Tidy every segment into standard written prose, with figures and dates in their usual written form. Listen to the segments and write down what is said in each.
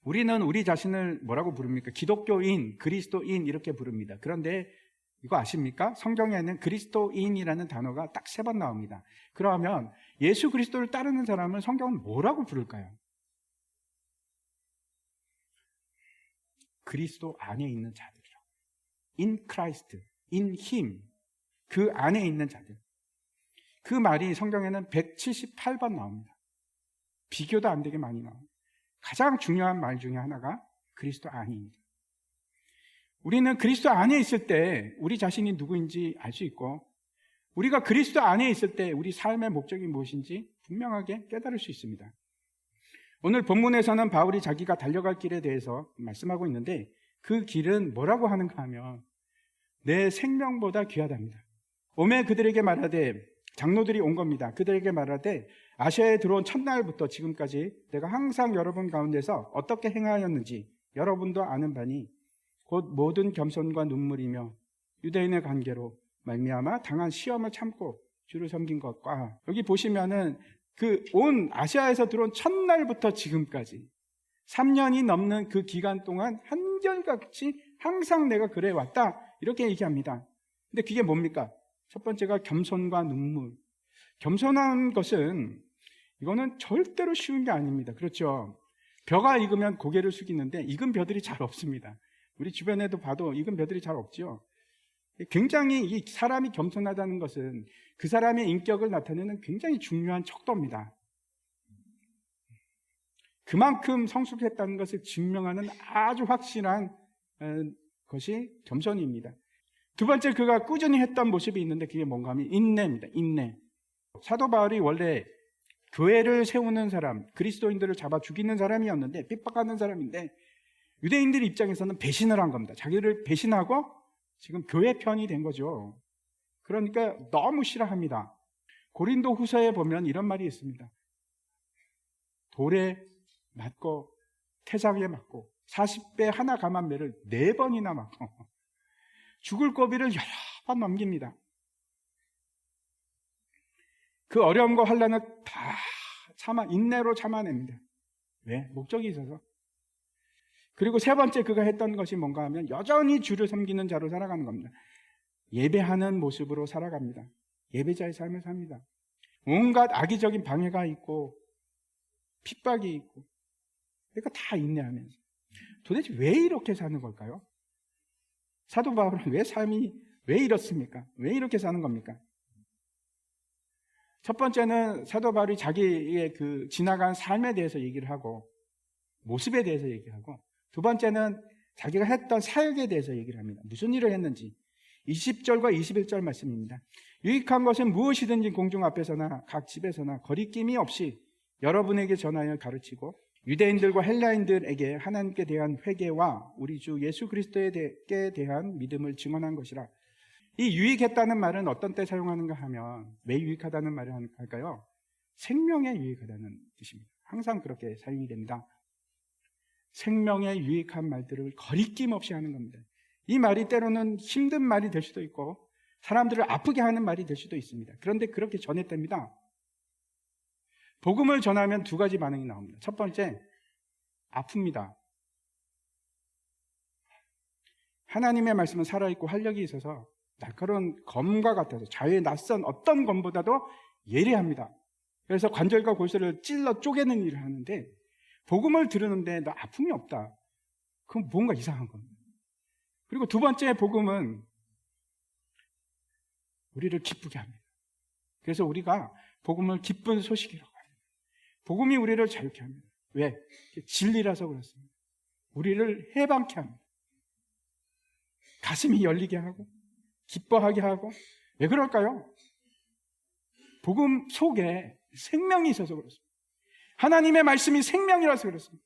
우리는 우리 자신을 뭐라고 부릅니까? 기독교인, 그리스도인 이렇게 부릅니다. 그런데 이거 아십니까? 성경에는 그리스도인이라는 단어가 딱 3번 나옵니다. 그러면 예수 그리스도를 따르는 사람을 성경은 뭐라고 부를까요? 그리스도 안에 있는 자들이라고. In Christ, in Him. 그 안에 있는 자들. 그 말이 성경에는 178번 나옵니다. 비교도 안 되게 많이 나옵니다. 가장 중요한 말 중에 하나가 그리스도 안입니다. 우리는 그리스도 안에 있을 때 우리 자신이 누구인지 알 수 있고, 우리가 그리스도 안에 있을 때 우리 삶의 목적이 무엇인지 분명하게 깨달을 수 있습니다. 오늘 본문에서는 바울이 자기가 달려갈 길에 대해서 말씀하고 있는데, 그 길은 뭐라고 하는가 하면 내 생명보다 귀하답니다. 오매 그들에게 말하되, 장로들이 온 겁니다. 그들에게 말하되 아시아에 들어온 첫날부터 지금까지 내가 항상 여러분 가운데서 어떻게 행하였는지 여러분도 아는 바니 곧 모든 겸손과 눈물이며 유대인의 관계로 말미암아 당한 시험을 참고 주를 섬긴 것과, 여기 보시면은 그 온 아시아에서 들어온 첫날부터 지금까지 3년이 넘는 그 기간 동안 한결같이 항상 내가 그래 왔다 이렇게 얘기합니다. 근데 그게 뭡니까? 첫 번째가 겸손과 눈물. 겸손한 것은 이거는 절대로 쉬운 게 아닙니다. 그렇죠? 벼가 익으면 고개를 숙이는데 익은 벼들이 잘 없습니다. 우리 주변에도 봐도 익은 벼들이 잘 없죠. 굉장히 이 사람이 겸손하다는 것은 그 사람의 인격을 나타내는 굉장히 중요한 척도입니다. 그만큼 성숙했다는 것을 증명하는 아주 확실한 것이 겸손입니다. 두 번째, 그가 꾸준히 했던 모습이 있는데 그게 뭔가 하면 인내입니다. 인내. 사도 바울이 원래 교회를 세우는 사람, 그리스도인들을 잡아 죽이는 사람이었는데, 핍박하는 사람인데, 유대인들 입장에서는 배신을 한 겁니다. 자기를 배신하고 지금 교회 편이 된 거죠. 그러니까 너무 싫어합니다. 고린도 후서에 보면 이런 말이 있습니다. 돌에 맞고 태장에 맞고 40배 하나 감한매를 4번이나 맞고 죽을 고비를 여러 번 넘깁니다. 그 어려움과 환난을 다 인내로 참아냅니다. 왜? 목적이 있어서. 그리고 세 번째, 그가 했던 것이 뭔가 하면 여전히 주를 섬기는 자로 살아가는 겁니다. 예배하는 모습으로 살아갑니다. 예배자의 삶을 삽니다. 온갖 악의적인 방해가 있고 핍박이 있고, 그러니까 다 인내하면서. 도대체 왜 이렇게 사는 걸까요? 사도 바울은 삶이 왜 이렇습니까? 왜 이렇게 사는 겁니까? 첫 번째는 사도 바울이 자기의 그 지나간 삶에 대해서 얘기를 하고, 모습에 대해서 얘기하고, 두 번째는 자기가 했던 사역에 대해서 얘기를 합니다. 무슨 일을 했는지. 20절과 21절 말씀입니다. 유익한 것은 무엇이든지 공중 앞에서나 각 집에서나 거리낌이 없이 여러분에게 전하여 가르치고, 유대인들과 헬라인들에게 하나님께 대한 회개와 우리 주 예수 그리스도에 대한 믿음을 증언한 것이라. 이 유익했다는 말은 어떤 때 사용하는가 하면, 왜 유익하다는 말을 할까요? 생명에 유익하다는 뜻입니다. 항상 그렇게 사용이 됩니다. 생명에 유익한 말들을 거리낌 없이 하는 겁니다. 이 말이 때로는 힘든 말이 될 수도 있고 사람들을 아프게 하는 말이 될 수도 있습니다. 그런데 그렇게 전했답니다. 복음을 전하면 2가지 반응이 나옵니다. 첫 번째, 아픕니다. 하나님의 말씀은 살아있고 활력이 있어서 날카로운 검과 같아서 자유에 낯선 어떤 검보다도 예리합니다. 그래서 관절과 골수를 찔러 쪼개는 일을 하는데, 복음을 들으는데 나 아픔이 없다. 그럼 뭔가 이상한 겁니다. 그리고 두 번째, 복음은 우리를 기쁘게 합니다. 그래서 우리가 복음을 기쁜 소식이라고 합니다. 복음이 우리를 자유케 합니다. 왜? 진리라서 그렇습니다. 우리를 해방케 합니다. 가슴이 열리게 하고 기뻐하게 하고. 왜 그럴까요? 복음 속에 생명이 있어서 그렇습니다. 하나님의 말씀이 생명이라서 그렇습니다.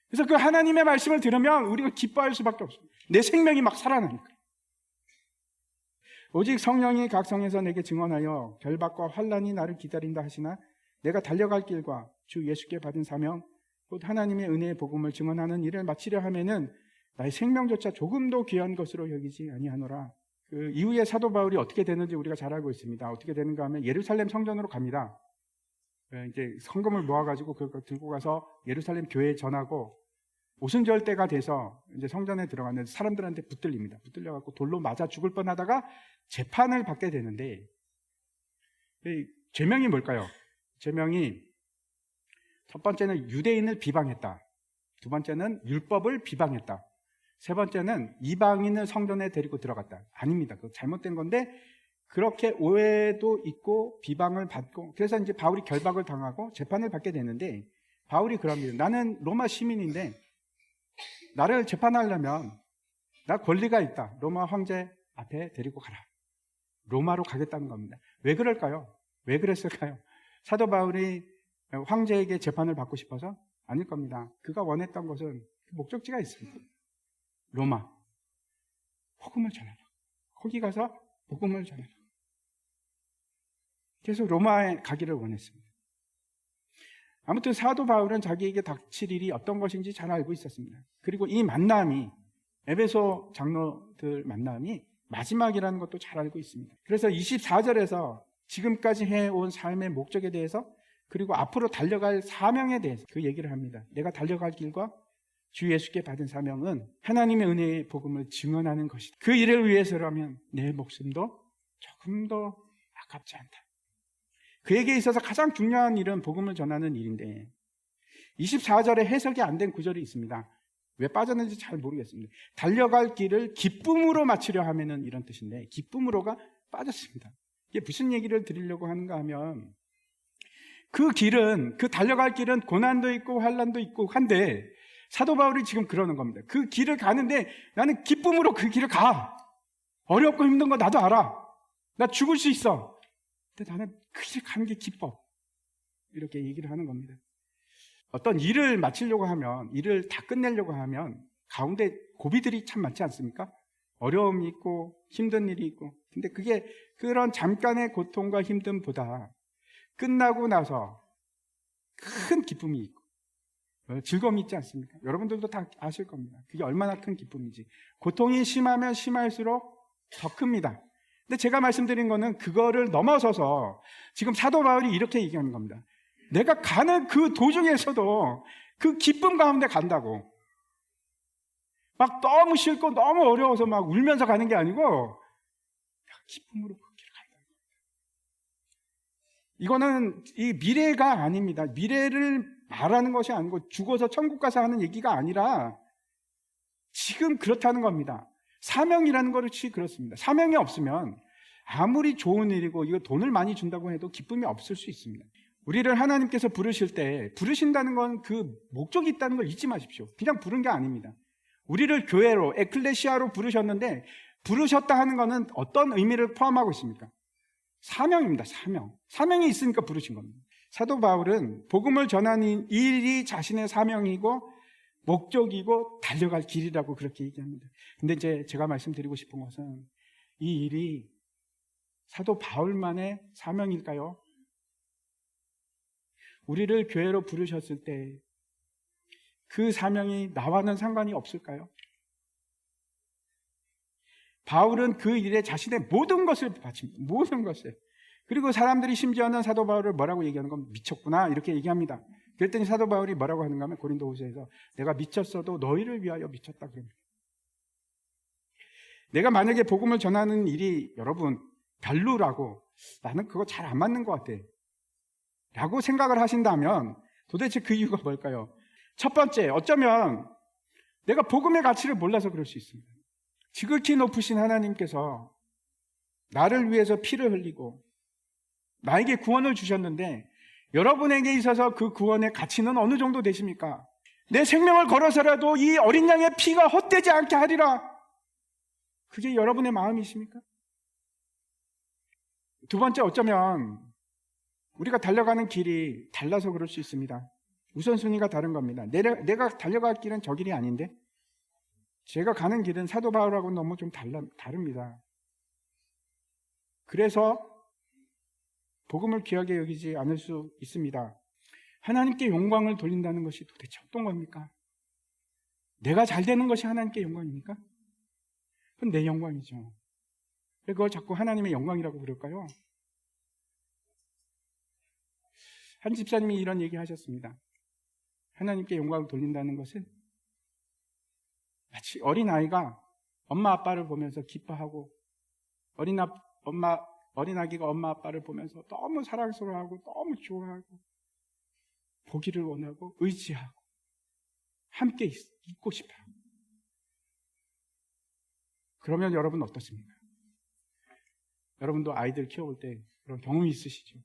그래서 그 하나님의 말씀을 들으면 우리가 기뻐할 수밖에 없습니다. 내 생명이 막 살아나니까. 오직 성령이 각 성에서 내게 증언하여 결박과 환난이 나를 기다린다 하시나, 내가 달려갈 길과 주 예수께 받은 사명 곧 하나님의 은혜의 복음을 증언하는 일을 마치려 하면은 나의 생명조차 조금도 귀한 것으로 여기지 아니하노라. 그 이후에 사도 바울이 어떻게 되는지 우리가 잘 알고 있습니다. 어떻게 되는가 하면 예루살렘 성전으로 갑니다. 이제 성금을 모아가지고 그걸 들고 가서 예루살렘 교회에 전하고, 오순절 때가 돼서 이제 성전에 들어갔는데 사람들한테 붙들립니다. 붙들려갖고 돌로 맞아 죽을 뻔하다가 재판을 받게 되는데, 이 죄명이 뭘까요? 죄명이 첫 번째는 유대인을 비방했다. 두 번째는 율법을 비방했다. 세 번째는 이방인을 성전에 데리고 들어갔다. 아닙니다. 그거 잘못된 건데, 그렇게 오해도 있고 비방을 받고, 그래서 이제 바울이 결박을 당하고 재판을 받게 되는데, 바울이 그럽니다. 나는 로마 시민인데 나를 재판하려면 나 권리가 있다. 로마 황제 앞에 데리고 가라. 로마로 가겠다는 겁니다. 왜 그럴까요? 왜 그랬을까요? 사도 바울이 황제에게 재판을 받고 싶어서? 아닐 겁니다. 그가 원했던 것은 목적지가 있습니다. 로마. 복음을 전하라. 거기 가서 복음을 전하라. 그래서 로마에 가기를 원했습니다. 아무튼 사도 바울은 자기에게 닥칠 일이 어떤 것인지 잘 알고 있었습니다. 그리고 이 만남이, 에베소 장로들 만남이 마지막이라는 것도 잘 알고 있습니다. 그래서 24절에서 지금까지 해온 삶의 목적에 대해서, 그리고 앞으로 달려갈 사명에 대해서 그 얘기를 합니다. 내가 달려갈 길과 주 예수께 받은 사명은 하나님의 은혜의 복음을 증언하는 것이다. 그 일을 위해서라면 내 목숨도 조금 더 아깝지 않다. 그에게 있어서 가장 중요한 일은 복음을 전하는 일인데, 24절에 해석이 안 된 구절이 있습니다. 왜 빠졌는지 잘 모르겠습니다. 달려갈 길을 기쁨으로 마치려 하면은 이런 뜻인데, 기쁨으로가 빠졌습니다. 이게 무슨 얘기를 드리려고 하는가 하면, 그 길은, 그 달려갈 길은 고난도 있고 환난도 있고 한데, 사도 바울이 지금 그러는 겁니다. 그 길을 가는데 나는 기쁨으로 그 길을 가. 어렵고 힘든 거 나도 알아. 나 죽을 수 있어. 근데 나는 그 길을 가는 게 기뻐. 이렇게 얘기를 하는 겁니다. 어떤 일을 마치려고 하면, 일을 다 끝내려고 하면 가운데 고비들이 참 많지 않습니까? 어려움이 있고 힘든 일이 있고. 근데 그게 그런 잠깐의 고통과 힘듦보다 끝나고 나서 큰 기쁨이 있고 즐거움이 있지 않습니까? 여러분들도 다 아실 겁니다. 그게 얼마나 큰 기쁨인지. 고통이 심하면 심할수록 더 큽니다. 근데 제가 말씀드린 거는 그거를 넘어서서 지금 사도 바울이 이렇게 얘기하는 겁니다. 내가 가는 그 도중에서도 그 기쁨 가운데 간다고. 막 너무 싫고 너무 어려워서 막 울면서 가는 게 아니고 내가 기쁨으로 그 길을 간다. 이거는 이 미래가 아닙니다. 미래를 말하는 것이 아니고 죽어서 천국 가서 하는 얘기가 아니라 지금 그렇다는 겁니다. 사명이라는 것이 그렇습니다. 사명이 없으면 아무리 좋은 일이고 이거 돈을 많이 준다고 해도 기쁨이 없을 수 있습니다. 우리를 하나님께서 부르실 때, 부르신다는 건 그 목적이 있다는 걸 잊지 마십시오. 그냥 부른 게 아닙니다. 우리를 교회로, 에클레시아로 부르셨는데, 부르셨다 하는 것은 어떤 의미를 포함하고 있습니까? 사명입니다. 사명. 사명이 있으니까 부르신 겁니다. 사도 바울은 복음을 전하는 일이 자신의 사명이고 목적이고 달려갈 길이라고 그렇게 얘기합니다. 근데 이제 제가 말씀드리고 싶은 것은 이 일이 사도 바울만의 사명일까요? 우리를 교회로 부르셨을 때 그 사명이 나와는 상관이 없을까요? 바울은 그 일에 자신의 모든 것을 바칩니다. 모든 것을. 그리고 사람들이 심지어는 사도 바울을 뭐라고 얘기하는 건 미쳤구나 이렇게 얘기합니다. 그랬더니 사도 바울이 뭐라고 하는가 하면 고린도후서에서 내가 미쳤어도 너희를 위하여 미쳤다 그럽니다. 내가 만약에 복음을 전하는 일이 여러분 별로라고 나는 그거 잘 안 맞는 것 같아 라고 생각을 하신다면 도대체 그 이유가 뭘까요? 첫 번째, 어쩌면 내가 복음의 가치를 몰라서 그럴 수 있습니다. 지극히 높으신 하나님께서 나를 위해서 피를 흘리고 나에게 구원을 주셨는데 여러분에게 있어서 그 구원의 가치는 어느 정도 되십니까? 내 생명을 걸어서라도 이 어린 양의 피가 헛되지 않게 하리라. 그게 여러분의 마음이십니까? 두 번째, 어쩌면 우리가 달려가는 길이 달라서 그럴 수 있습니다. 우선순위가 다른 겁니다. 내가 달려갈 길은 저 길이 아닌데 제가 가는 길은 사도 바울하고는 너무 좀 다릅니다. 그래서 복음을 귀하게 여기지 않을 수 있습니다. 하나님께 영광을 돌린다는 것이 도대체 어떤 겁니까? 내가 잘 되는 것이 하나님께 영광입니까? 그건 내 영광이죠. 왜 그걸 자꾸 하나님의 영광이라고 부를까요? 한 집사님이 이런 얘기 하셨습니다. 하나님께 영광을 돌린다는 것은 마치 어린아이가 엄마 아빠를 보면서 기뻐하고 어린아기가 엄마 아빠를 보면서 너무 사랑스러워하고 너무 좋아하고 보기를 원하고 의지하고 함께 있고 싶어요. 그러면 여러분 어떻습니까? 여러분도 아이들 키워볼 때 그런 경험이 있으시죠?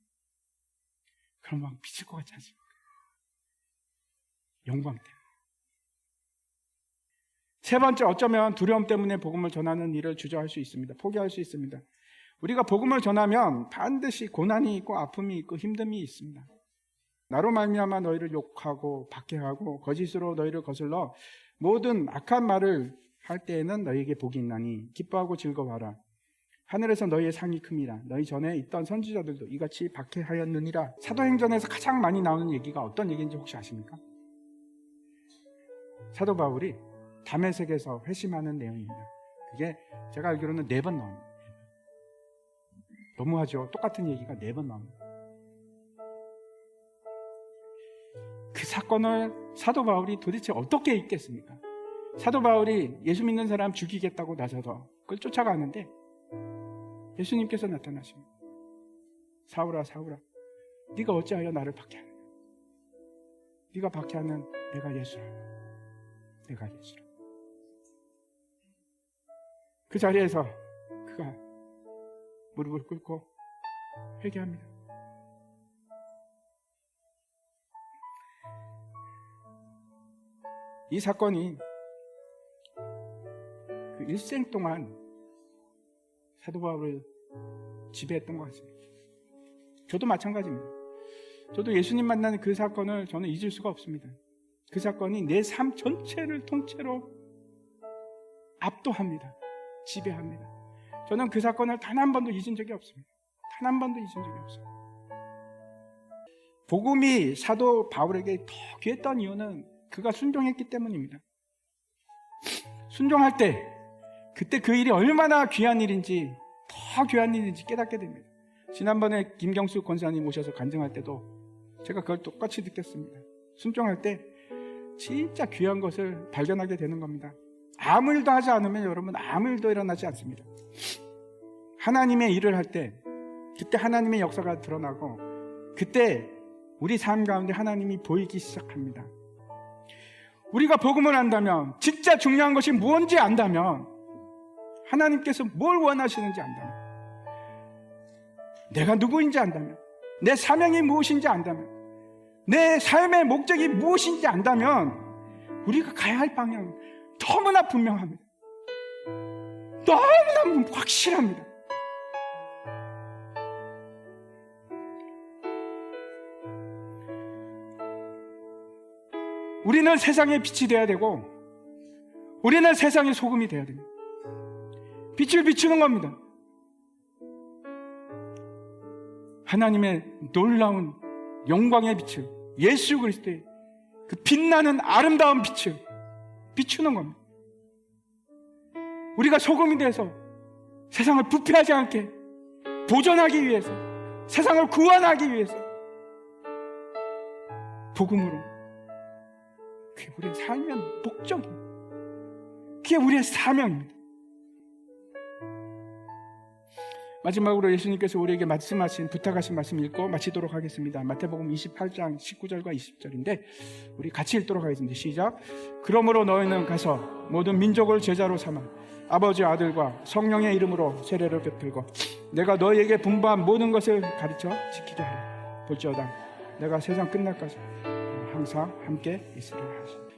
그럼 막 미칠 것 같지 않습니까? 영광 때문에. 세 번째, 어쩌면 두려움 때문에 복음을 전하는 일을 주저할 수 있습니다. 포기할 수 있습니다. 우리가 복음을 전하면 반드시 고난이 있고 아픔이 있고 힘듦이 있습니다. 나로 말미암아 너희를 욕하고 박해하고 거짓으로 너희를 거슬러 모든 악한 말을 할 때에는 너희에게 복이 있나니 기뻐하고 즐거워하라. 하늘에서 너희의 상이 큼이라. 너희 전에 있던 선지자들도 이같이 박해하였느니라. 사도행전에서 가장 많이 나오는 얘기가 어떤 얘기인지 혹시 아십니까? 사도 바울이 다메섹에서 회심하는 내용입니다. 그게 제가 알기로는 4번 나옵니다. 너무하죠? 똑같은 얘기가 4번 나옵니다. 그 사건을 사도 바울이 도대체 어떻게 읽겠습니까? 사도 바울이 예수 믿는 사람 죽이겠다고 나서서 그걸 쫓아가는데 예수님께서 나타나십니다. 사울아 사울아, 네가 어찌하여 나를 박해하느냐? 네가 박해하는 내가 예수라. 내가 예수라. 그 자리에서 그가 무릎을 꿇고 회개합니다. 이 사건이 그 일생 동안 사도 바울을 지배했던 것 같습니다. 저도 마찬가지입니다. 저도 예수님 만나는 그 사건을 저는 잊을 수가 없습니다. 그 사건이 내 삶 전체를 통째로 압도합니다. 지배합니다. 저는 그 사건을 단 한 번도 잊은 적이 없습니다. 단 한 번도 잊은 적이 없습니다. 복음이 사도 바울에게 더 귀했던 이유는 그가 순종했기 때문입니다. 순종할 때 그때 그 일이 얼마나 귀한 일인지, 더 귀한 일인지 깨닫게 됩니다. 지난번에 김경수 권사님 오셔서 간증할 때도 제가 그걸 똑같이 느꼈습니다. 순종할 때 진짜 귀한 것을 발견하게 되는 겁니다. 아무 일도 하지 않으면 여러분 아무 일도 일어나지 않습니다. 하나님의 일을 할 때 그때 하나님의 역사가 드러나고 그때 우리 삶 가운데 하나님이 보이기 시작합니다. 우리가 복음을 안다면, 진짜 중요한 것이 무엇인지 안다면, 하나님께서 뭘 원하시는지 안다면, 내가 누구인지 안다면, 내 사명이 무엇인지 안다면, 내 삶의 목적이 무엇인지 안다면 우리가 가야 할 방향은 너무나 분명합니다. 너무나 확실합니다. 우리는 세상의 빛이 되어야 되고 우리는 세상의 소금이 되어야 됩니다. 빛을 비추는 겁니다. 하나님의 놀라운 영광의 빛을, 예수 그리스도의 그 빛나는 아름다운 빛을 비추는 겁니다. 우리가 소금이 돼서 세상을 부패하지 않게 보존하기 위해서, 세상을 구원하기 위해서 복음으로, 그게 우리의 삶의 목적입니다. 그게 우리의 사명입니다. 마지막으로 예수님께서 우리에게 말씀하신, 부탁하신 말씀 읽고 마치도록 하겠습니다. 마태복음 28장 19절과 20절인데 우리 같이 읽도록 하겠습니다. 시작. 그러므로 너희는 가서 모든 민족을 제자로 삼아 아버지, 아들과 성령의 이름으로 세례를 베풀고 내가 너희에게 분부한 모든 것을 가르쳐 지키게 하라. 볼지어다 내가 세상 끝날까지 항상 함께 있으리라 하시니